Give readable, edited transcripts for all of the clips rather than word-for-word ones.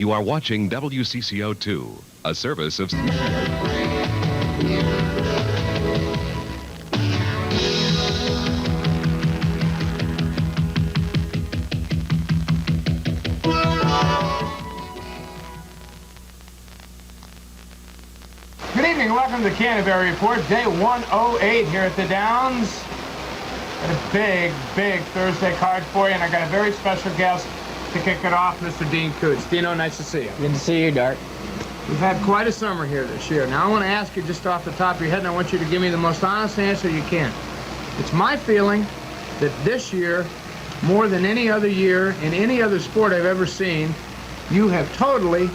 You are watching WCCO2, a service of... Good evening, welcome to the Canterbury Report, day 108 here at the Downs. Got a big Thursday card for you, and I got a very special guest to kick it off, Mr. Dean Kutz. Dino, nice to see you. Good to see you, Dart. We've had quite a summer here this year. Now I want to ask you just off the top of your head, and I want you to give me the most honest answer you can. It's my feeling that this year, more than any other year in any other sport I've ever seen, you have totally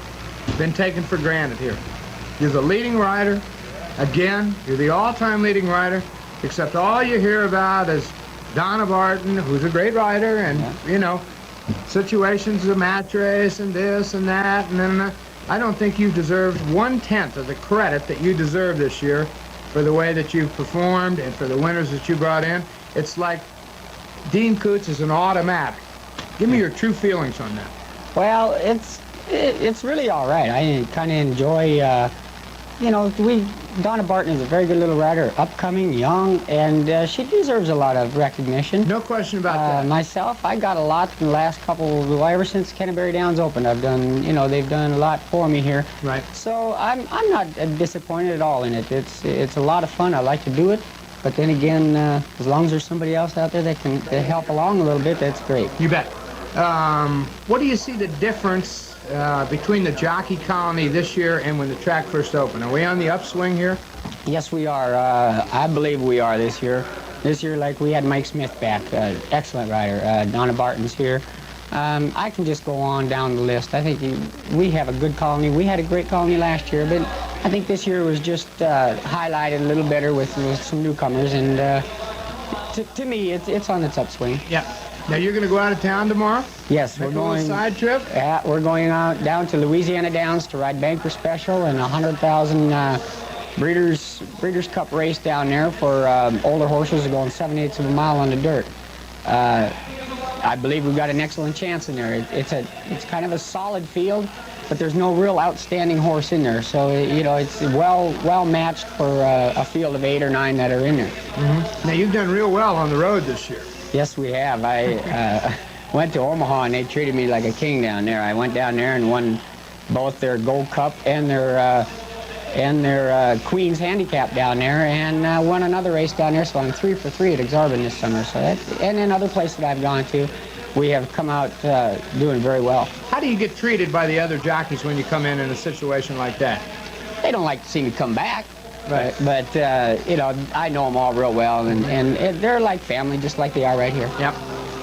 been taken for granted here. You're the leading rider. Again, you're the all-time leading rider, except all you hear about is Donna Barton, who's a great rider, and, you know, situations of match race and this and that, and then I don't think you deserved 1/10 of the credit that you deserve this year for the way that you've performed and for the winners that you brought in. It's like Dean Kutz is an automatic. Give me your true feelings on that. Well, it's really all right. I kind of enjoy, you know, Donna Barton is a very good little rider, upcoming, young, and she deserves a lot of recognition. No question about that. Myself, I got a lot in the last well, ever since Canterbury Downs opened. I've done, you know, they've done a lot for me here. Right. So I'm not disappointed at all in it. It's a lot of fun. I like to do it. But then again, as long as there's somebody else out there that can help along a little bit, that's great. You bet. What do you see the difference between the jockey colony this year and when the track first opened? Are we on the upswing here? Yes, we are. I believe we are this year. This year, like, we had Mike Smith back, excellent rider. Donna Barton's here. I can just go on down the list. I think we have a good colony. We had a great colony last year, but I think this year was just highlighted a little better with some newcomers, and to me, it's on its upswing. Yeah. Now you're going to go out of town tomorrow? Yes, we're going. Side trip? Yeah, we're going out down to Louisiana Downs to ride Banker Special and 100,000 Breeders' Cup race down there for older horses going 7/8 of a mile on the dirt. I believe we've got an excellent chance in there. It's kind of a solid field, but there's no real outstanding horse in there. So, you know, it's well matched for a field of 8 or 9 that are in there. Mm-hmm. Now you've done real well on the road this year. Yes, we have. I went to Omaha, and they treated me like a king down there. I went down there and won both their Gold Cup and their Queen's Handicap down there, and won another race down there. So I'm 3 for 3 at Exarban this summer. So and in other places that I've gone to, we have come out doing very well. How do you get treated by the other jockeys when you come in a situation like that? They don't like to see me come back. Right. But you know, I know them all real well, and they're like family, just like they are right here. Yep.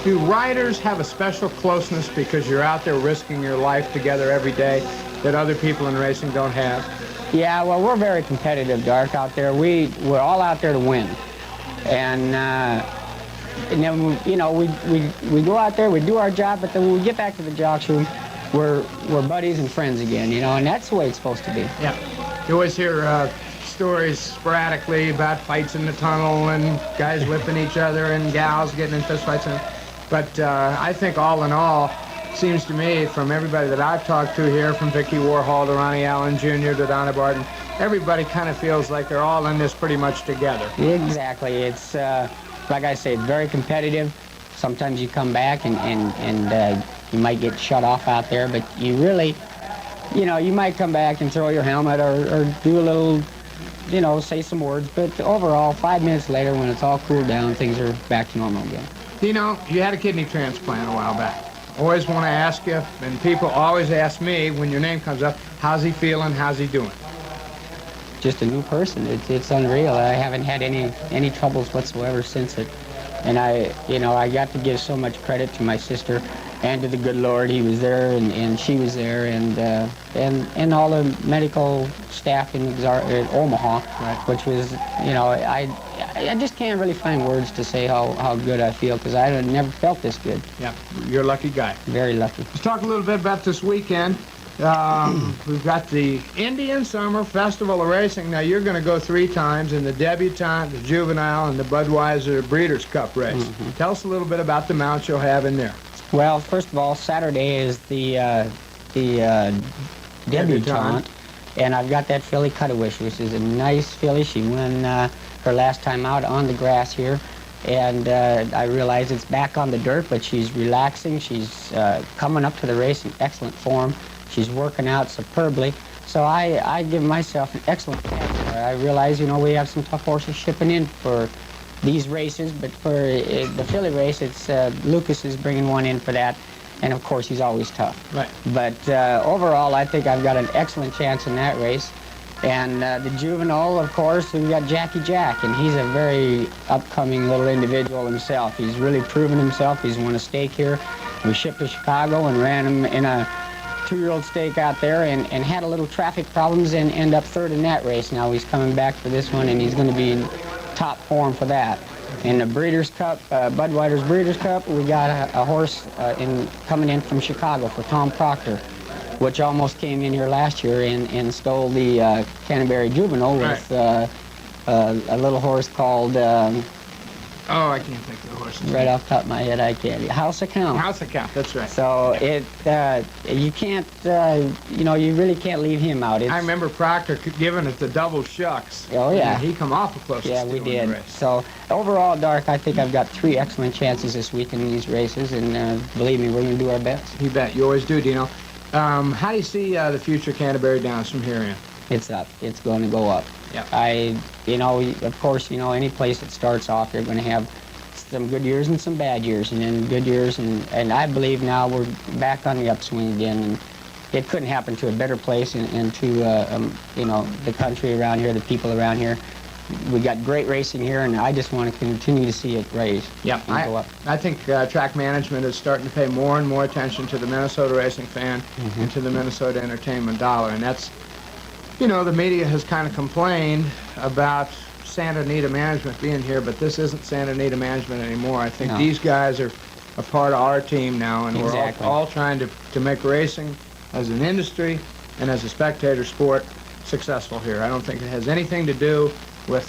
Do riders have a special closeness because you're out there risking your life together every day that other people in racing don't have? Yeah, well, we're very competitive, Dark, out there. We're all out there to win, and then you know we go out there, we do our job, but then when we get back to the jocks room, we're buddies and friends again, you know, and that's the way it's supposed to be. Yeah. You always hear stories sporadically about fights in the tunnel and guys whipping each other and gals getting in fist fights. But I think all in all, seems to me, from everybody that I've talked to here, from Vicky Warhol to Ronnie Allen Jr. to Donna Barton, everybody kind of feels like they're all in this pretty much together. Exactly. It's, like I say, very competitive. Sometimes you come back and you might get shut off out there, but you really, you know, you might come back and throw your helmet or do a little, you know, say some words, but overall, 5 minutes later, when it's all cooled down, things are back to normal again. You know, you had a kidney transplant a while back. Always want to ask you, and people always ask me when your name comes up, how's he feeling, how's he doing? Just a new person. It's unreal. I haven't had any troubles whatsoever since it. And I got to give so much credit to my sister and to the good Lord. He was there, and she was there, and all the medical staff in Omaha, right, which was, you know, I just can't really find words to say how good I feel, because I had never felt this good. Yeah, you're a lucky guy. Very lucky. Let's talk a little bit about this weekend. We've got the Indian Summer Festival of Racing. Now, you're going to go 3 times in the Debutante, the Juvenile, and the Budweiser Breeders' Cup race. Mm-hmm. Tell us a little bit about the mounts you'll have in there. Well, first of all, Saturday is the the debutante, and I've got that filly Cuttawish, which is a nice filly. She won her last time out on the grass here, and I realize it's back on the dirt, but she's relaxing. She's coming up to the race in excellent form. She's working out superbly. So I give myself an excellent chance there. I realize, you know, we have some tough horses shipping in for these races, but for the filly race, it's Lucas is bringing one in for that. And of course, he's always tough. Right. But overall, I think I've got an excellent chance in that race. And the juvenile, of course, we've got Jackie Jack, and he's a very upcoming little individual himself. He's really proven himself. He's won a stake here. We shipped to Chicago and ran him in a 2-year-old stake out there and had a little traffic problems and end up third in that race. Now he's coming back for this one, and he's going to be in top form for that. In the Breeders' Cup, Budweiser's Breeders' Cup, we got a horse coming in from Chicago for Tom Proctor, which almost came in here last year and stole the Canterbury Juvenile with a little horse called... oh, I can't think of the horse. Right off the top of my head, I can't. House Account. House Account, that's right. So you can't, you know, you really can't leave him out. I remember Proctor giving it the double shucks. Oh, yeah. And he come awful close to Yeah, we stealing the did. race. So overall, Dark, I think I've got 3 excellent chances this week in these races, and believe me, we're going to do our best. You bet. You always do, Dino. How do you see the future Canterbury Downs from here in? It's up. It's going to go up. Yeah. You know, of course, you know, any place that starts off, you're going to have some good years and some bad years, and then good years, and I believe now we're back on the upswing again, and it couldn't happen to a better place and to, you know, the country around here, the people around here. We got great racing here, and I just want to continue to see it raise. Yeah, and go up. I think track management is starting to pay more and more attention to the Minnesota racing fan and to the Minnesota entertainment dollar, and that's, you know, the media has kind of complained about Santa Anita management being here, but this isn't Santa Anita management anymore. I think these guys are a part of our team now, and we're all trying to make racing as an industry and as a spectator sport successful here. I don't think it has anything to do with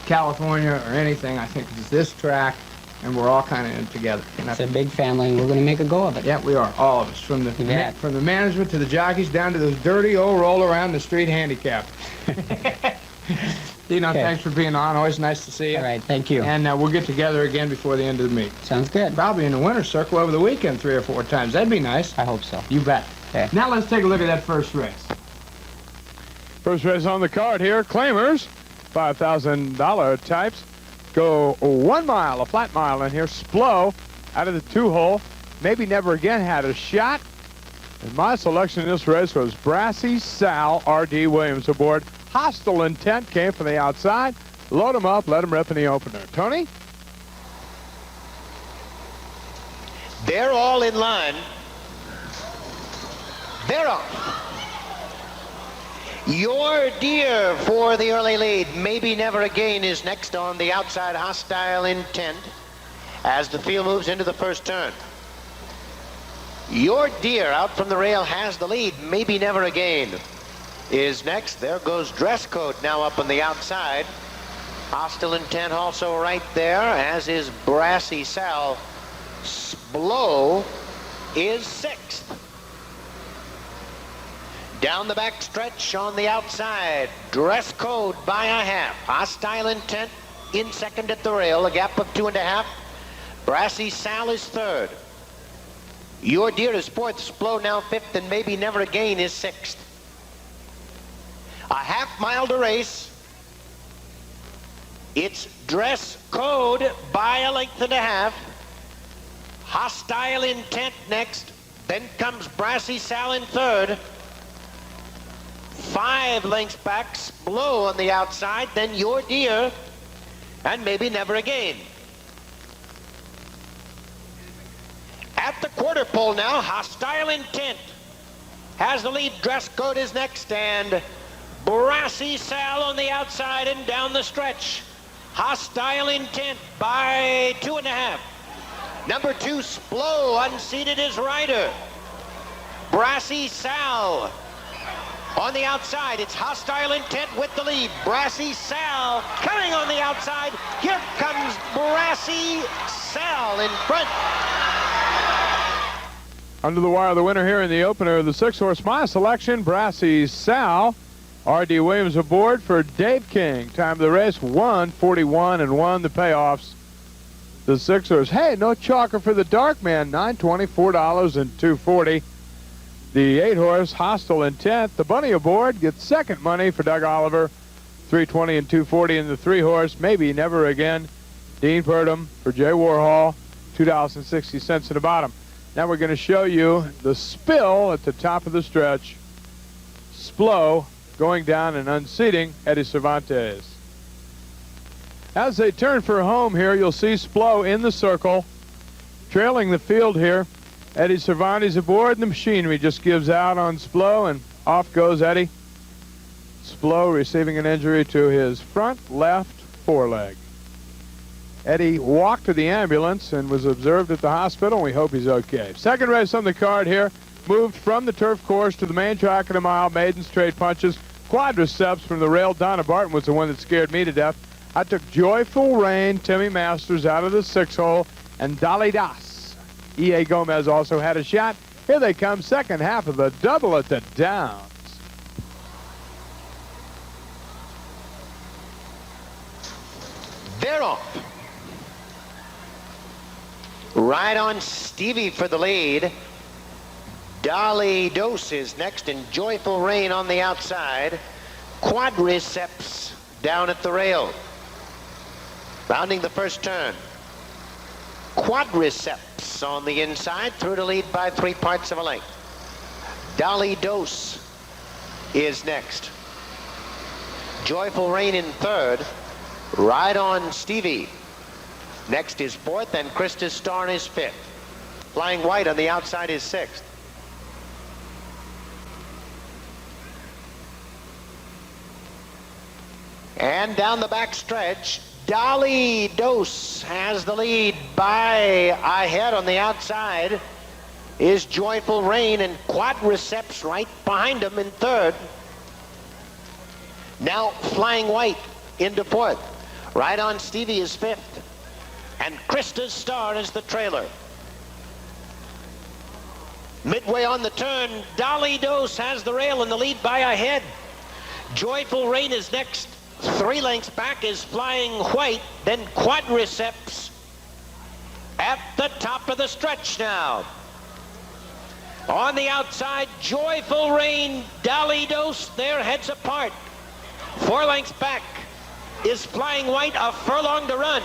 California or anything. I think it's this track, and we're all kind of in it together. It's a big family, and we're going to make a go of it. Yeah, we are, all of us, from the management to the jockeys down to those dirty old roll around the street handicap. Dino, thanks for being on. Always nice to see you. All right, thank you. And we'll get together again before the end of the meet. Sounds good. Probably in the winner's circle over the weekend 3 or 4 times. That'd be nice. I hope so. You bet. Okay. Now let's take a look at that first race. First race on the card here, Claimers, $5,000 types. Go 1 mile, a flat mile in here. Splo out of the 2-hole. Maybe Never Again had a shot. And my selection in this race was BRASSY, Sal, R.D. Williams aboard. Hostile Intent came from the outside. Load him up, let him rip in the opener. Tony? They're all in line. They're up. Your Dear for the early lead. Maybe Never Again is next on the outside. Hostile Intent as the field moves into the first turn. Your Dear out from the rail has the lead. Maybe Never Again is next. There goes Dress Code now up on the outside. Hostile Intent also right there, as is BRASSY Sal. Splo is 6th. Down the back stretch on the outside, Dress Code by a half. Hostile Intent in 2nd at the rail, a gap of 2.5. BRASSY Sal is 3rd. Your Dear is 4th, Splo now 5th, and Maybe Never Again is 6th. A half-mile to race. It's Dress Code by a length and a half. Hostile Intent next. Then comes BRASSY Sal in 3rd. 5 lengths back, Splo on the outside, then Your Dear, and Maybe Never Again. At the quarter pole now, Hostile Intent has the lead. Dress Code is next, and BRASSY Sal on the outside and down the stretch. Hostile Intent by 2.5. Number 2, Splo, unseated is rider. BRASSY Sal on the outside. It's Hostile Intent with the lead. BRASSY Sal coming on the outside. Here comes BRASSY Sal in front. Under the wire, the winner here in the opener of the 6-horse, my selection, BRASSY Sal. R.D. Williams aboard for Dave King. Time of the race, 1:41 and 1. The payoffs, the 6-horse. Hey, no chalker for the Dark Man, $9.20, $4 and $2.40. The 8-horse, Hostile Intent. The bunny aboard gets second money for Doug Oliver, $3.20 and $2.40. And the 3-horse, Maybe Never Again, Dean Purdom for Jay Warhol, $2.60 in the bottom. Now we're going to show you the spill at the top of the stretch. Splo going down and unseating Eddie Cervantes. As they turn for home here, you'll see Splo in the circle, trailing the field here. Eddie Cervantes aboard, and the machinery just gives out on Splo, and off goes Eddie. Splo receiving an injury to his front left foreleg. Eddie walked to the ambulance and was observed at the hospital, and we hope he's okay. Second race on the card here, moved from the turf course to the main track of the mile. Maiden straight punches, quadriceps from the rail. Donna Barton was the one that scared me to death. I took Joyful Rain, Timmy Masters out of the 6-hole, and Dali Das. E.A. Gomez also had a shot. Here they come, second half of the double at the Downs. They're off. Right on Stevie for the lead. Dolly Dose is next, and Joyful Rain on the outside. Quadriceps down at the rail. Rounding the first turn. Quadriceps on the inside, through to lead by 3/4 of a length. Dolly Dose is next. Joyful Rain in third. Right on Stevie. Next is fourth, and Krista Starn is fifth. Flying White on the outside is sixth. And down the back stretch, Dolly Dose has the lead. By a head on the outside is Joyful Rain, and Quadriceps right behind him in third. Now Flying White into fourth. Right on Stevie is fifth. And Krista Starn is the trailer. Midway on the turn, Dolly Dose has the rail in the lead by a head. Joyful Rain is next. 3 lengths back is Flying White, then Quadriceps at the top of the stretch now. On the outside, Joyful Rain, Dolly Dose, their heads apart. 4 lengths back is Flying White, a furlong to run.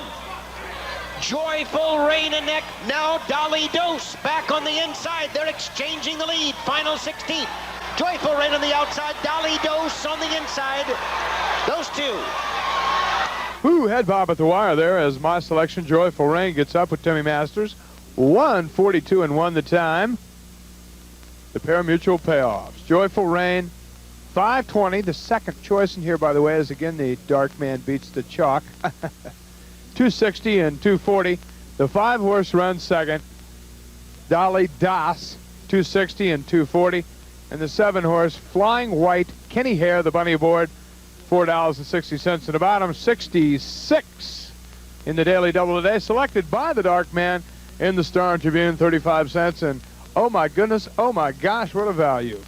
Joyful Rain and neck. Now Dolly Dose back on the inside. They're exchanging the lead. Final 16th. Joyful Rain on the outside. Dolly Dose on the inside. Those two. Ooh, head bob at the wire there as my selection, Joyful Rain, gets up with Timmy Masters. 1:42 and 1 the time. The pari-mutuel payoffs. Joyful Rain, 5:20. The second choice in here, by the way, is again the Dark Man beats the chalk. 260 and 240. The 5-horse runs second. Dolly Das, 260 and 240. And the 7-horse, Flying White, Kenny Hare, the bunny aboard, $4.60 in the bottom. 66 in the daily double today, selected by the Dark Man in the Star Tribune, 35 cents. And oh my goodness, oh my gosh, what a value.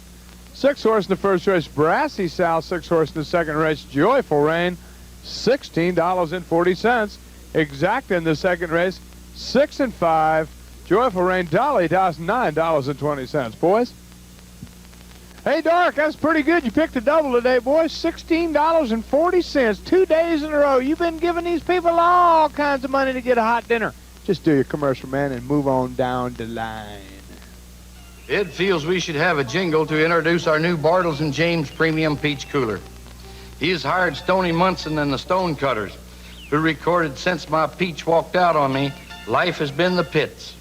6-horse in the first race, BRASSY Sal. 6-horse in the second race, Joyful Rain, $16.40. Exact in the second race, 6 and 5. Joyful Rain, Dolly Das, $9.20. Boys. Hey, Dark, that's pretty good. You picked a double today, boys. $16.40. 2 days in a row. You've been giving these people all kinds of money to get a hot dinner. Just do your commercial, man, and move on down the line. Ed feels we should have a jingle to introduce our new Bartles and James Premium Peach Cooler. He has hired Stony Munson and the Stonecutters, who recorded Since My Peach Walked Out on Me, Life Has Been the Pits.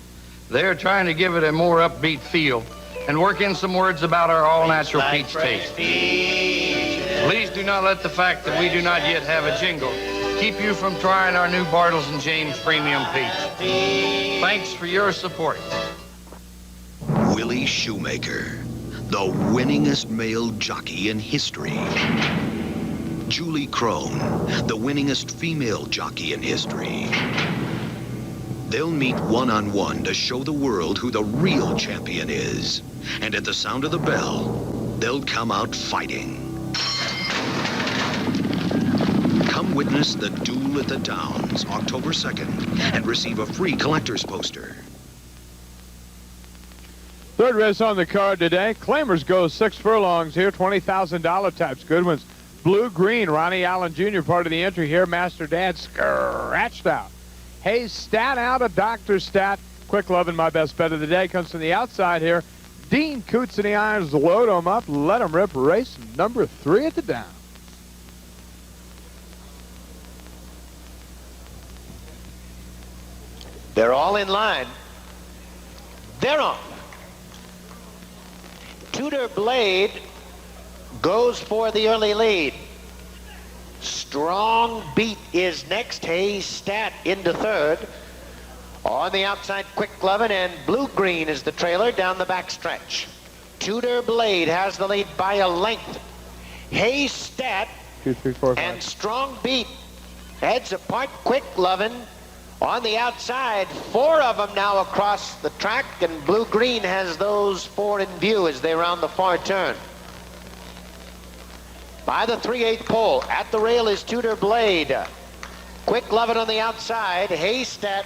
They're trying to give it a more upbeat feel and work in some words about our all-natural peach taste. Please do not let the fact that we do not yet have a jingle keep you from trying our new Bartles and James Premium Peach. Thanks for your support. Willie Shoemaker, the winningest male jockey in history. Julie Crone, the winningest female jockey in history. They'll meet one-on-one to show the world who the real champion is. And at the sound of the bell, they'll come out fighting. Come witness the Duel at the Downs, October 2nd, and receive a free collector's poster. Third race on the card today. Claimers go 6 furlongs here, $20,000 types. Good ones. Blue Green, Ronnie Allen Jr. part of the entry here. Master Dad scratched out. Hayes Stat out of Dr. Stat. Quick Lovin', my best bet of the day, comes from the outside here. Dean Kutz in the irons, load him up, let him rip. Race number 3 at the Downs. They're all in line. They're on. Tudor Blade goes for the early lead. Strong Beat is next. Hayes Stat into third. On the outside, Quick Lovin' and Blue Green is the trailer down the back stretch. Tudor Blade has the lead by a length. Hayes Stat 2, 3, 4, 5. and Strong Beat heads apart. Quick Lovin' on the outside. 4 of them now across the track, and Blue Green has those 4 in view as they round the far turn. By the 3/8 pole, at the rail is Tudor Blade. Quick Lovin' on the outside. Hayes Stat,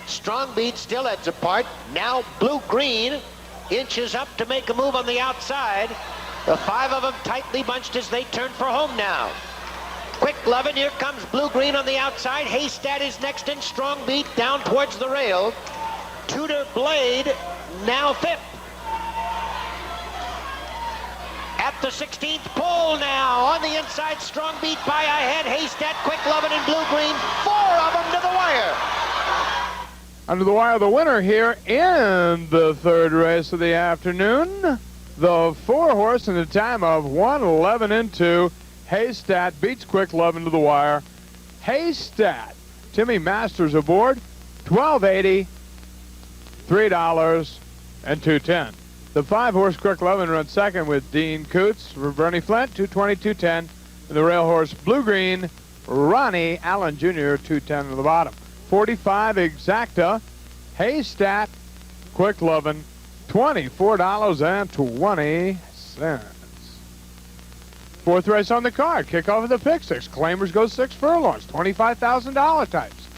Strong Beat still heads apart. Now Blue Green inches up to make a move on the outside. The 5 of them tightly bunched as they turn for home now. Quick Lovin', here comes Blue Green on the outside. Hayes Stat is next in. Strong Beat down towards the rail. Tudor Blade now 5th. At the 16th pole now, on the inside, Strong Beat by a head. Hayes Stat, Quick Lovin', and Blue Green. 4 of them to the wire. Under the wire, the winner here in the third race of the afternoon. The 4-horse in the time of 1:11 and 2. Hayes Stat beats Quick Lovin' to the wire. Hayes Stat, Timmy Masters aboard, $12.80, $3 and $2.10. The 5-horse Quick Lovin' runs second with Dean Kutz for Bernie Flint, $2.20, $2.10. And the rail horse Blue Green, Ronnie Allen Jr., $2.10 to the bottom. 45 exacta, Hayes Stat, Quick Lovin', $24.20. Fourth race on the card. Kickoff of the pick six. Claimers go 6 furlongs, $25,000 types.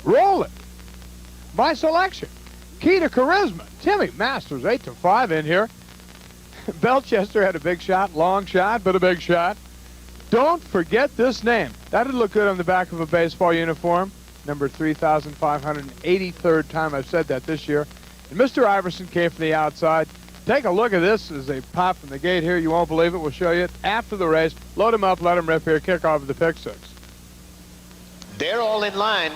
Roll it. My selection. Key to Charisma. Timmy Masters, 8-5 in here. Belchester had a big shot, long shot, but a big shot. Don't forget this name. That'd look good on the back of a baseball uniform. Number 3,583rd time I've said that this year. And Mr. Iverson came from the outside. Take a look at this as they pop from the gate here. You won't believe it. We'll show you it after the race. Load him up, let him rip here. Kickoff of the pick six. They're all in line.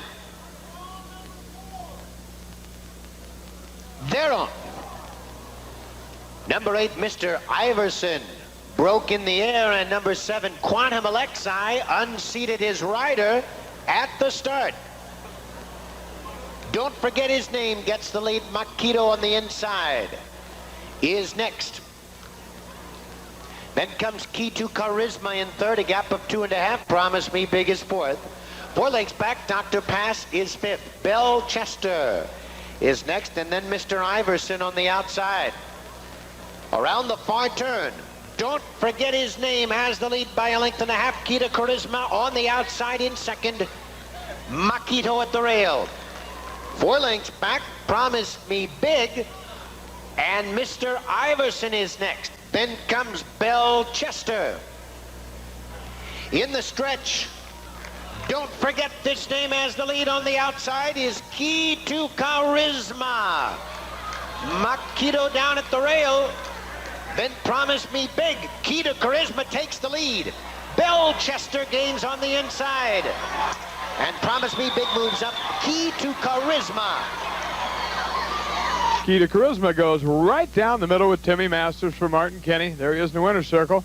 They're on. Number 8, Mr. Iverson, broke in the air, and number 7, Quantum Alexi, unseated his rider at the start. Don't forget his name, gets the lead. Makito on the inside is next. Then comes Key to Charisma in third, a gap of 2.5. Promise Me Big is fourth. 4 lengths back, Dr. Pass is fifth. Belchester is next, and then Mr. Iverson on the outside. Around the far turn, don't forget his name, has the lead by a length and a half. Key to Charisma on the outside in second. Makito at the rail. 4 lengths back, Promise Me Big, and Mr. Iverson is next. Then comes Belchester. In the stretch, don't forget this name, as the lead on the outside is Key to Charisma. Makito down at the rail. Then Promise Me Big. Key to Charisma takes the lead. Belchester gains on the inside. And Promise Me Big moves up. Key to Charisma. Key to Charisma goes right down the middle with Timmy Masters for Martin Kenny. There he is in the winner's circle.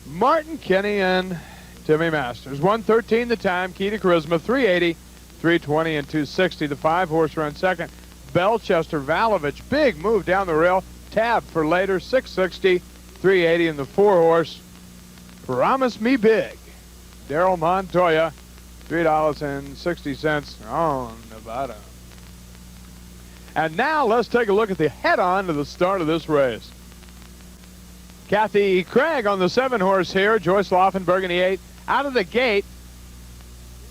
Martin Kenny and Timmy Masters. 1:13 the time. Key to Charisma, 380, 320, and 260. The 5-horse runs second. Belchester Valovich, big move down the rail. Tab for later, 660, 380, and the 4-horse Promise Me Big. Daryl Montoya $3.60 on Nevada. And now let's take a look at the head-on to the start of this race. Kathy Craig on the 7-horse here. Joyce Laufenberg in the 8. Out of the gate,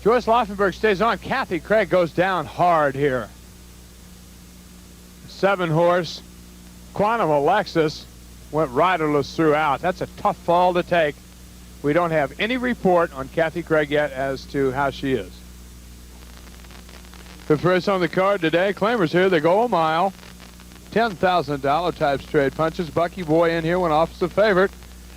Joyce Laufenberg stays on. Kathy Craig goes down hard here. 7-horse, Quantum Alexis, went riderless throughout. That's a tough fall to take. We don't have any report on Kathy Craig yet as to how she is. Fifth race on the card today. Claimers here. They go a mile. $10,000 type straight punches. Bucky Boy in here went off as the favorite.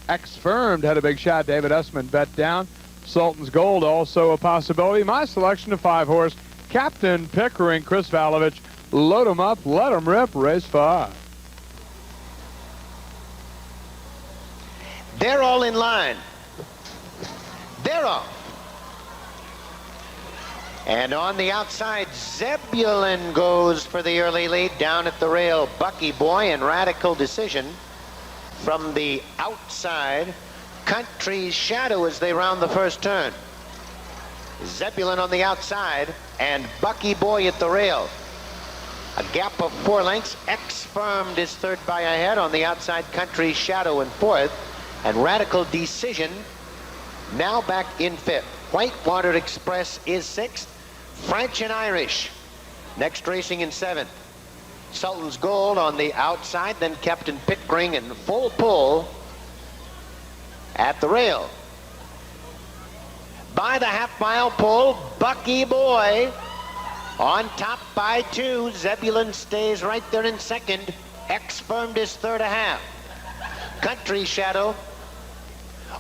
X-Firmed had a big shot. David Essman bet down. Sultan's Gold also a possibility. My selection of 5-horse. Captain Pickering, Chris Valovich. Load 'em up, let 'em rip, race 5. They're all in line. They're off. And on the outside, Zebulon goes for the early lead. Down at the rail, Bucky Boy and Radical Decision. From the outside, Country's Shadow as they round the first turn. Zebulon on the outside and Bucky Boy at the rail. A gap of 4 lengths. X-Firmed is third by a head. On the outside, Country's Shadow in fourth. And Radical Decision now back in fifth. Whitewater Express is sixth. French and Irish next racing in seventh. Sultan's Gold on the outside, then Captain Pickering in full pull at the rail. By the half-mile pull, Bucky Boy on top by 2. Zebulon stays right there in second. X-Firmed is third a half. Country Shadow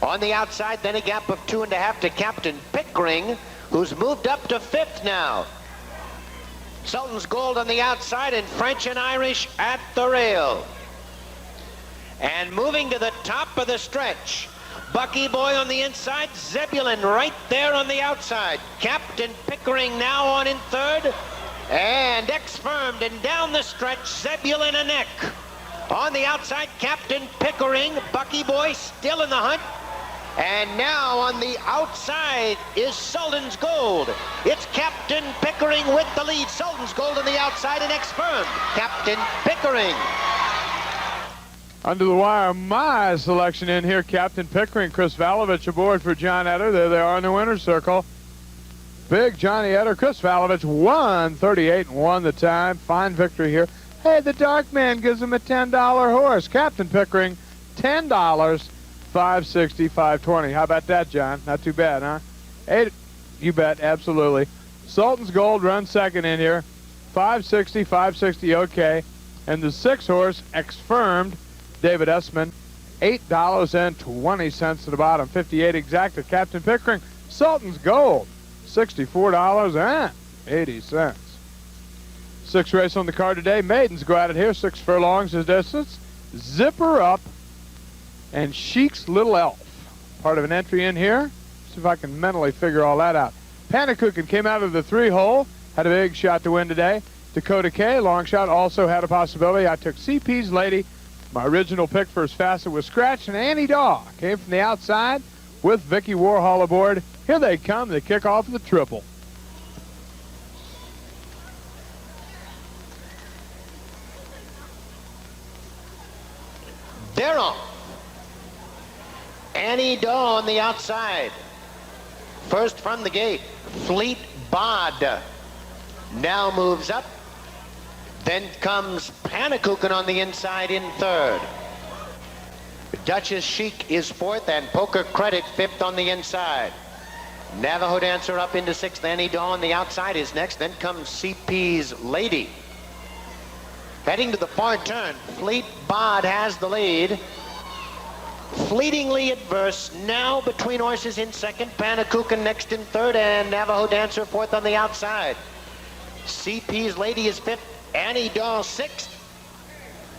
on the outside, then a gap of 2.5 to Captain Pickering, who's moved up to fifth now. Sultan's Gold on the outside and French and Irish at the rail. And moving to the top of the stretch, Bucky Boy on the inside, Zebulon right there on the outside. Captain Pickering now on in third, and X-Firmed, and down the stretch, Zebulon a neck. On the outside, Captain Pickering, Bucky Boy still in the hunt. And now on the outside is Sultan's Gold. It's Captain Pickering with the lead. Sultan's Gold on the outside and X-Firmed. Captain Pickering. Under the wire, my selection in here, Captain Pickering, Chris Valovich aboard for John Etter. There they are in the winner's circle. Big Johnny Etter, Chris Valovich, 1:38 and 1 the time. Fine victory here. Hey, the dark man gives him a $10 horse. Captain Pickering, $10, $5.60, $5.20. How about that, John? Not too bad, huh? 8, you bet, absolutely. Sultan's Gold runs second in here. $5.60, $5.60, okay. And the 6-horse, X-Firmed, David Essman, $8.20 to the bottom, 58 exact at Captain Pickering. Sultan's Gold, $64.80. 6th race on the card today. Maidens go at it here. 6 furlongs is distance. Zipper Up and Sheik's Little Elf. Part of an entry in here. See if I can mentally figure all that out. Panakukin came out of the 3-hole. Had a big shot to win today. Dakota K, long shot, also had a possibility. I took CP's Lady. My original pick for his facet was Scratch, and Annie Daw came from the outside with Vicky Warhol aboard. Here they come. They kick off the triple. They're on. Annie Daw on the outside. First from the gate, Fleet Bod now moves up. Then comes Panakukin on the inside in third. Duchess Chic is fourth, and Poker Credit fifth on the inside. Navajo Dancer up into sixth. Annie Daw on the outside is next. Then comes CP's Lady. Heading to the far turn, Fleet Bod has the lead. Fleetingly adverse now between horses in second. Panakukin next in third, and Navajo Dancer fourth on the outside. CP's Lady is fifth. Annie Daw sixth.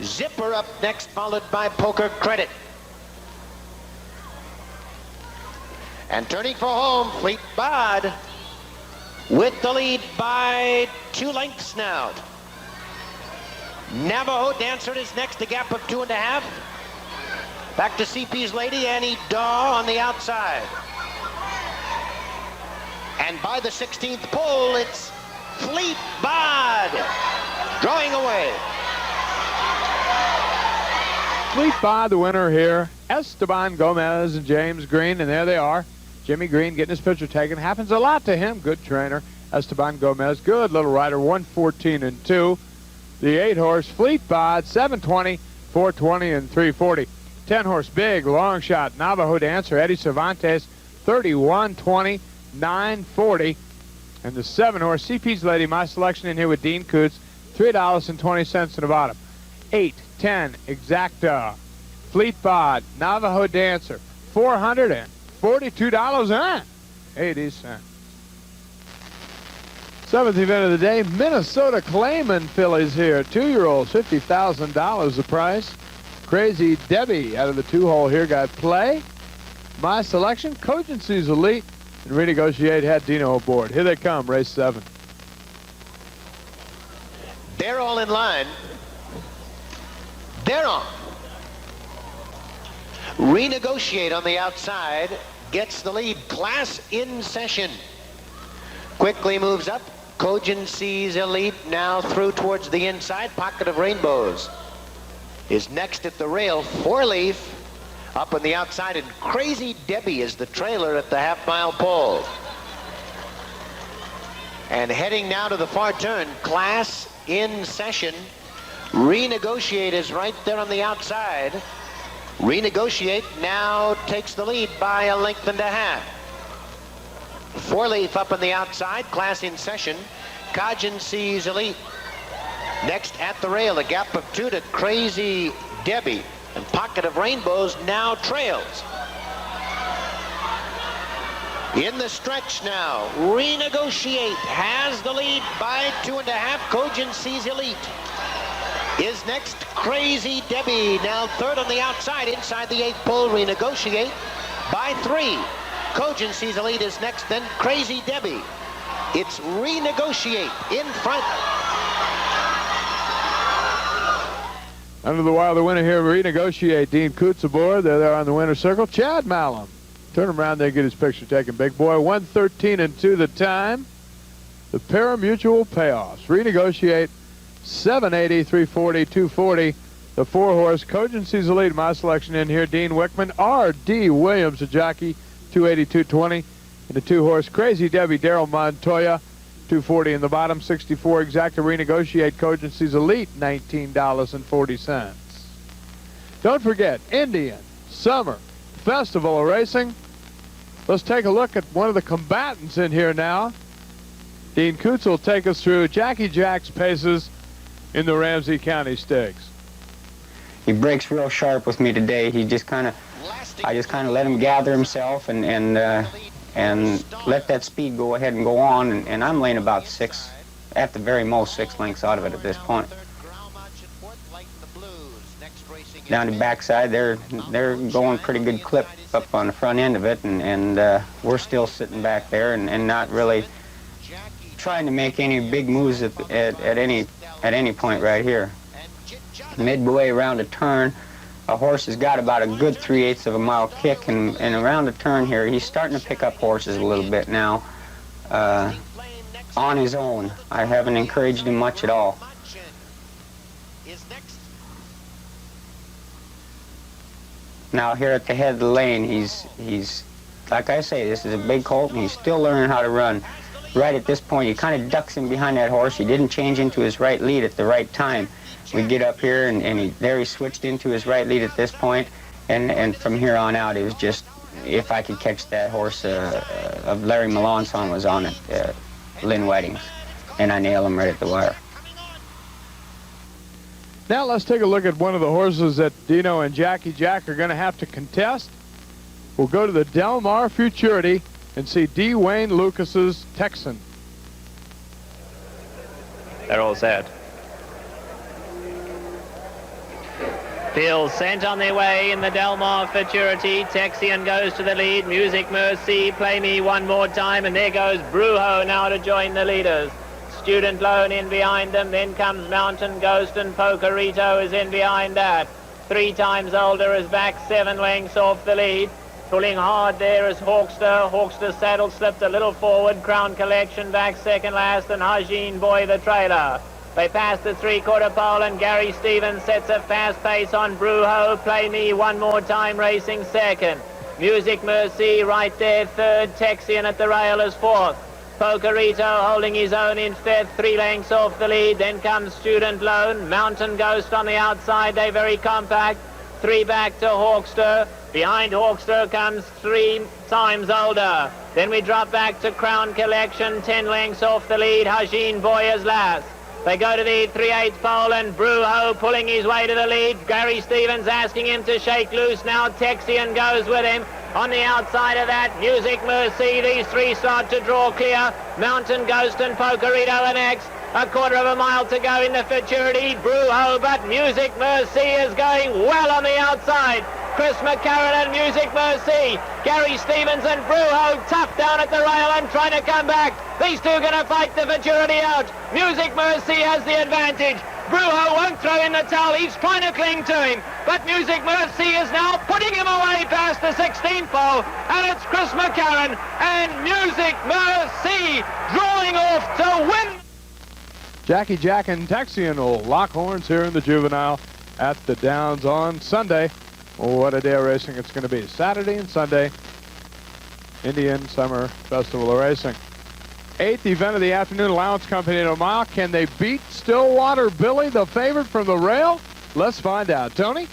Zipper Up next, followed by Poker Credit. And turning for home, Fleet Bod with the lead by 2 lengths now. Navajo Dancer is next, a gap of 2.5. Back to CP's Lady, Annie Daw on the outside. And by the 16th pole, it's Fleet Bod drawing away. Fleet Bod, the winner here. Esteban Gomez and James Green, and there they are. Jimmy Green getting his picture taken. Happens a lot to him. Good trainer. Esteban Gomez, good little rider, 114-2. The 8-horse Fleet Bod, 720, 420, and 340. 10-horse big long shot Navajo Dancer Eddie Cervantes, 3120, 940. And the 7-horse CP's Lady, my selection in here with Dean Kutz, $3.20 in the bottom. 8, 10, Exacta, Fleet Bod, Navajo Dancer, $442.80. Seventh event of the day, Minnesota Claiming fillies here. 2-year-olds, $50,000 the price. Crazy Debbie out of the 2-hole here got play. My selection, Cogency's Elite, and Renegotiate had Dino aboard. Here they come, race 7. They're all in line. They're on. Renegotiate on the outside, gets the lead. Class in session. Quickly moves up. Cogency's Elite now through towards the inside. Pocket of Rainbows is next at the rail. 4-leaf up on the outside, and Crazy Debbie is the trailer at the half-mile pole. And heading now to the far turn, Class in session. Renegotiate is right there on the outside. Renegotiate now takes the lead by a length and a half. 4-leaf up on the outside, Class in session. Cogency's Elite next at the rail, a gap of 2 to Crazy Debbie, and Pocket of Rainbows now trails. In the stretch now, Renegotiate has the lead by 2.5. Cogency's Elite is next. Crazy Debbie now third on the outside, inside the 8th pole. Renegotiate by 3. Cogency's Elite is next, then Crazy Debbie. It's Renegotiate in front. Under the wire, the winner here, Renegotiate. Dean Kutz aboard. They're there on the winner's circle. Chad Malum. Turn him around there, get his picture taken, big boy. 1:13-2 the time. The pari-mutuel payoffs. Renegotiate, 780, 340, 240. The 4-horse Cogency's Elite, my selection in here. Dean Wickman, R.D. Williams, the jockey, 280, 220. And the 2-horse Crazy Debbie, Daryl Montoya, 240 in the bottom. 64 Exacta Renegotiate, Cogency's Elite, $19.40. Don't forget, Indian Summer Festival of Racing. Let's take a look at one of the combatants in here now. Dean Kutz will take us through Jackie Jack's paces in the Ramsey County Stakes. He breaks real sharp with me today. He just kind of, I just kind of let him gather himself and let that speed go ahead and go on. And I'm laying about 6, at the very most 6 lengths out of it at this point. Down the backside, they're going pretty good clip up on the front end of it, and we're still sitting back there and not really trying to make any big moves at any point right here. Midway around a turn, a horse has got about a good 3/8 of a mile kick, and around the turn here, he's starting to pick up horses a little bit now on his own. I haven't encouraged him much at all. Now here at the head of the lane, he's like I say, this is a big colt, and he's still learning how to run. Right at this point, he kind of ducks in behind that horse. He didn't change into his right lead at the right time. We get up here, and he switched into his right lead at this point, and from here on out, it was just, if I could catch that horse of Larry Melanson was on it, Lynn Weddings, and I nailed him right at the wire. Now let's take a look at one of the horses that Dino and Jackie Jack are going to have to contest. We'll go to the Del Mar Futurity and see D. Wayne Lucas's Texian. They're all set. Field sent on their way in the Del Mar Futurity. Texian goes to the lead. Music Merci, Play Me One More Time. And there goes Brujo now to join the leaders. Student Loan in behind them. Then comes Mountain Ghost, and Pokerito is in behind that. 3 Times Older is back 7 lengths off the lead. Pulling hard there is Hawkster. Hawkster's saddle slipped a little forward. Crown Collection back second last, and Hajin Boy the trailer. They pass the three-quarter pole, and Gary Stevens sets a fast pace on Brujo. Play Me One More Time racing second. Music Merci right there third. Texian at the rail is fourth. Pokerito holding his own in fifth, 3 lengths off the lead. Then comes Student Loan. Mountain Ghost on the outside. They're very compact. 3 back to Hawkster. Behind Hawkster comes 3 Times Older. Then we drop back to Crown Collection, 10 lengths off the lead. Hajin Boy is last. They go to the 3/8 pole, and Brujo pulling his way to the lead. Gary Stevens asking him to shake loose now. Texian goes with him. On the outside of that, Music Merci. These 3 start to draw clear. Mountain Ghost and Pokerito are next. A quarter of a mile to go in the Futurity. Brujo, but Music Merci is going well on the outside. Chris McCarran and Music Merci. Gary Stevens and Brujo tough down at the rail and trying to come back. These two are going to fight the Futurity out. Music Merci has the advantage. Brujo won't throw in the towel. He's trying to cling to him. But Music Merci is now putting him away past the 16th pole. And it's Chris McCarran and Music Merci drawing off to win. Jackie Jack and Texian will lock horns here in the Juvenile at the Downs on Sunday. What a day of racing it's going to be. Saturday and Sunday, Indian Summer Festival of Racing. 8th event of the afternoon, Allowance Company at a mile. Can they beat Stillwater Billy, the favorite from the rail? Let's find out. Tony?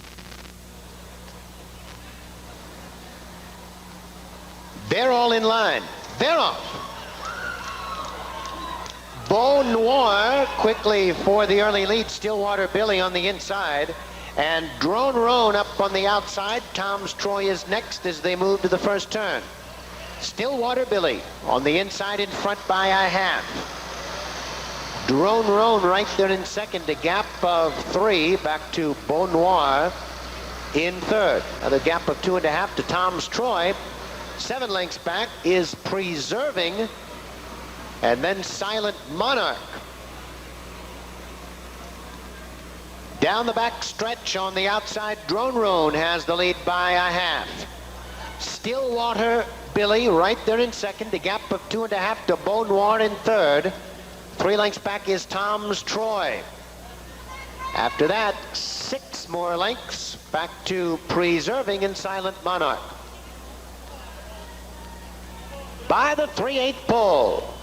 They're all in line. They're off. Beau Noir quickly for the early lead. Stillwater Billy on the inside. And Drone Roan up on the outside. Tom's Troy is next as they move to the first turn. Stillwater Billy on the inside in front by a half. Drone Roan right there in second, a gap of 3 back to Beau Noir in third. Another gap of 2.5 to Tom's Troy. 7 lengths back is Preserving, and then Silent Monarch. Down the back stretch on the outside, Drone Roan has the lead by a half. Stillwater Billy right there in second, a gap of 2.5 to Beau Noir in third. 3 lengths back is Tom's Troy. After that, 6 more lengths back to Preserving and Silent Monarch. By the 3/8 pole,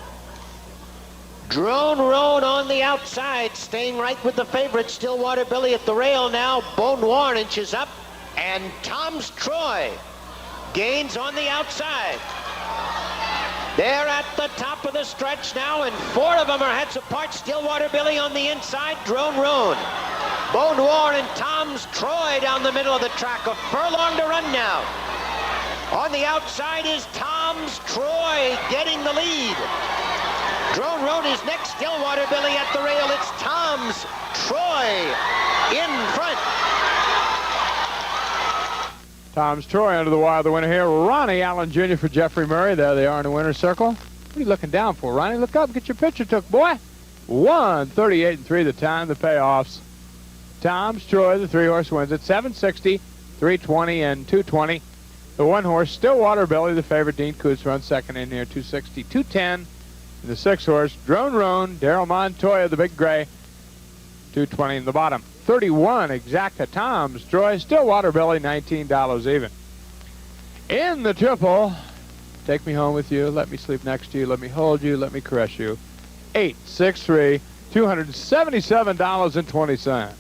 Drone Roan on the outside, staying right with the favorite. Stillwater Billy at the rail now. Beau Noir inches up, and Tom's Troy gains on the outside. They're at the top of the stretch now, and 4 of them are heads apart. Stillwater Billy on the inside, Drone Roan. Beau Noir and Tom's Troy down the middle of the track. A furlong to run now. On the outside is Tom's Troy getting the lead. Drone Roan is next. Stillwater Billy at the rail. It's Tom's Troy in front. Tom's Troy under the wire, the winner here. Ronnie Allen Jr. for Jeffrey Murray. There they are in the winner's circle. What are you looking down for, Ronnie? Look up, get your picture took, boy. 1:38.3 the time, the payoffs. Tom's Troy, the 3-horse, wins at 760, 320, and 220. The 1-horse, Stillwater Billy, the favorite, Dean Kutz, runs second in here, 260, 210. And the 6-horse, Drone Roan, Daryl Montoya, the big Grae, 220 in the bottom. 31 exacta Tom's Troy, Stillwater Billy, $19 even. In the triple, take me home with you, let me sleep next to you, let me hold you, let me caress you. 863, $277.20.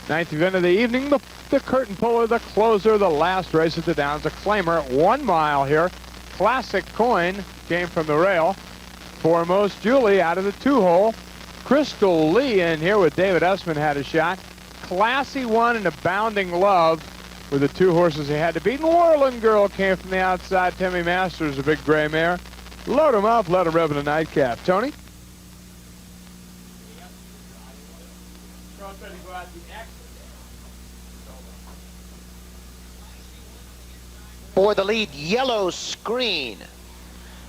9th event of the evening, the curtain puller, the closer, the last race at the Downs, a claimer at 1 mile here. Classic Coin came from the rail. Foremost Julie out of the 2-hole. Crystal Lee in here with David Essman had a shot. Classy One and Abounding Love were the 2 horses he had to beat. And Whirling Girl came from the outside. Timmy Masters, a big gray mare. Load him up, let him rip in a nightcap. Tony? For the lead, Yellow Screen.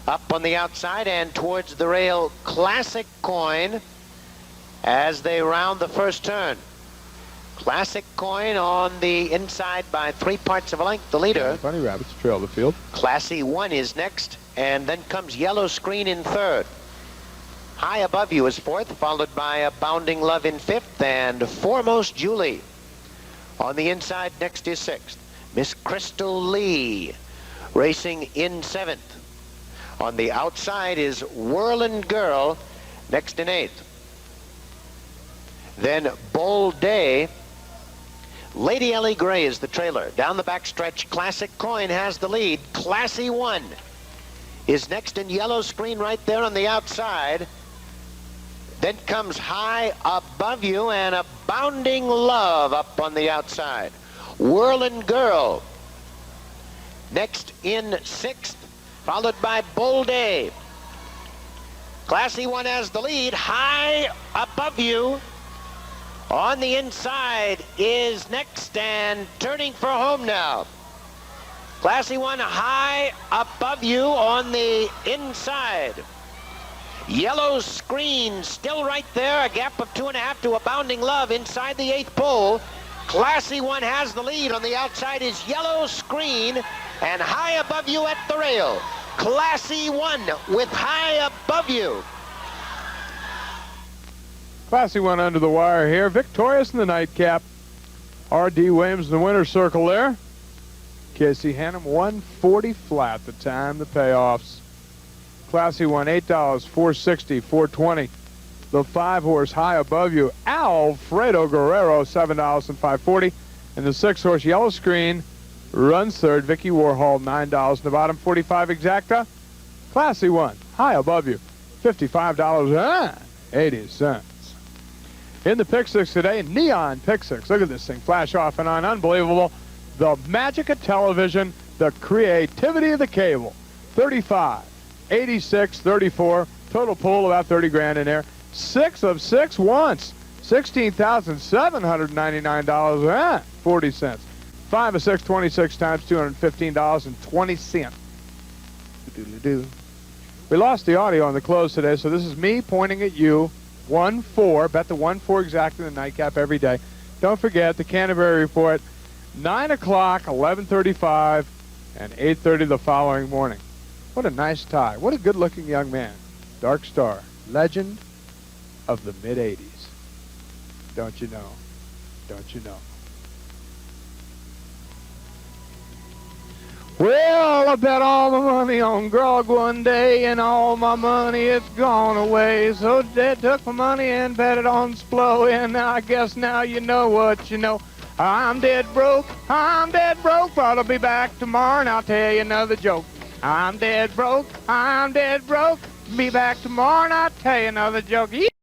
Up on the outside and towards the rail, Classic Coin as they round the first turn. Classic Coin on the inside by 3 parts of a length, the leader. Bunny Rabbits trail the field. Classy 1 is next, and then comes Yellow Screen in third. High Above You is fourth, followed by Abounding Love in fifth, and Foremost Julie. On the inside, next is sixth. Miss Crystal Lee, racing in seventh. On the outside is Whirlin' Girl, next in eighth. Then Bold Day. Lady Ellie Grae is the trailer. Down the backstretch, Classic Coin has the lead. Classy 1 is next in Yellow Screen right there on the outside. Then comes High Above You and Abounding Love up on the outside. Whirlin' Girl next in sixth, followed by Bold Day. Classy 1 has the lead. High Above You on the inside is next and turning for home now. Classy 1, High Above You on the inside. Yellow Screen still right there, a gap of 2.5 to Abounding Love inside the 8th pole. Classy 1 has the lead. On the outside is Yellow Screen and High Above You at the rail. Classy 1 with High Above You. Classy 1 under the wire here. Victorious in the nightcap. R.D. Williams in the winner's circle there. Casey Hannum 140 flat the time, the payoffs. Classy 1, $8, $4.60, $4.20. The 5-horse High Above You, Alfredo Guerrero, $7 and $5.40. And the 6-horse Yellow Screen runs third, Vicky Warhol, $9 in the bottom, 45 exacta. Classy 1, High Above You, $55.80. In the pick six today, neon pick six. Look at this thing flash off and on, unbelievable. The magic of television, the creativity of the cable. 35, 86, 34, total pool about 30 grand in there. 6 of 6 once, $16,799 and 40 cents. 5 of 6, 26 times, $215.20. We lost the audio on the close today, so this is me pointing at you. 1-4, bet the 1-4 exactly in the nightcap every day. Don't forget the Canterbury Report, 9 o'clock, 11:35, and 8:30 the following morning. What a nice tie. What a good-looking young man. Dark Star, legend of the mid-'80s. Don't you know? Don't you know? Well, I bet all my money on grog one day, and all my money it's gone away. So Dad took my money and bet it on Splo, and I guess now you know what you know. I'm dead broke, but I'll be back tomorrow and I'll tell you another joke. I'm dead broke, be back tomorrow and I'll tell you another joke.